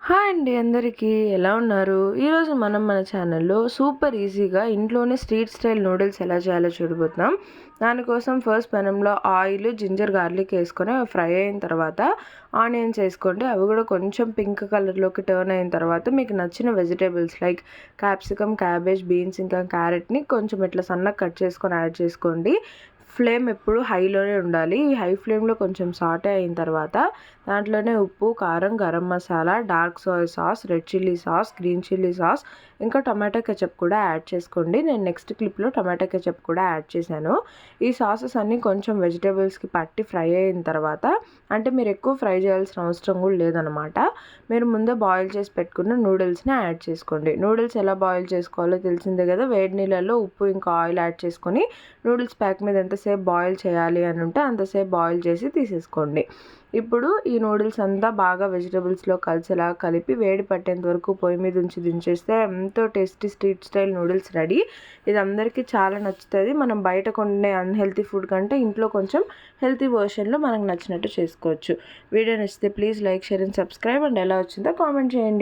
Hi అండి అందరికీ ఎలా ఉన్నారు? ఈరోజు మనం మన ఛానల్లో సూపర్ ఈజీగా ఇంట్లోనే స్ట్రీట్ స్టైల్ నూడిల్స్ ఎలా చేయాలో చూడబోతున్నాం. దానికోసం ఫస్ట్ పెనంలో ఆయిల్, జింజర్, గార్లిక్ వేసుకొని అవి ఫ్రై అయిన తర్వాత ఆనియన్స్ వేసుకోండి. అవి కూడా కొంచెం పింక్ కలర్లోకి టర్న్ అయిన తర్వాత మీకు నచ్చిన vegetables like capsicum, cabbage, beans ఇంకా క్యారెట్ని కొంచెం ఇట్లా సన్నగా కట్ చేసుకొని యాడ్ చేసుకోండి. ఫ్లేమ్ ఎప్పుడు హైలోనే ఉండాలి. ఈ హై ఫ్లేమ్లో కొంచెం సాటే అయిన తర్వాత దాంట్లోనే ఉప్పు, కారం, garam masala, dark soya sauce, red chilli sauce, green chilli sauce ఇంకా టమాటో కెచప్ కూడా యాడ్ చేసుకోండి. నేను నెక్స్ట్ క్లిప్లో టమాటో కెచప్ కూడా యాడ్ చేశాను. ఈ సాసెస్ అన్నీ కొంచెం వెజిటేబుల్స్కి పట్టి ఫ్రై అయిన తర్వాత, అంటే మీరు ఎక్కువ ఫ్రై చేయాల్సిన అవసరం కూడా లేదనమాట. మీరు ముందే బాయిల్ చేసి పెట్టుకున్న నూడిల్స్ని యాడ్ చేసుకోండి. నూడిల్స్ ఎలా బాయిల్ చేసుకోవాలో తెలిసిందే కదా. వేడి నీళ్ళల్లో ఉప్పు ఇంకా ఆయిల్ యాడ్ చేసుకొని నూడిల్స్ ప్యాక్ మీద ఎంతసేపు బాయిల్ చేయాలి అని ఉంటే అంతసేపు బాయిల్ చేసి తీసేసుకోండి. ఇప్పుడు ఈ నూడిల్స్ అంతా బాగా వెజిటబుల్స్లో కలిసేలా కలిపి వేడి పట్టేంత వరకు పొయ్యి మీద ఉంచి దించేస్తే ఎంతో tasty street style noodles ready. ఇది అందరికీ చాలా నచ్చుతుంది. మనం బయట కొనే అన్హెల్తీ ఫుడ్ కంటే ఇంట్లో కొంచెం హెల్తీ వర్షన్లో మనకు నచ్చినట్టు చేసుకోవచ్చు. వీడియో నచ్చితే please like, share and subscribe. And ఎలా వచ్చిందో కామెంట్ చేయండి.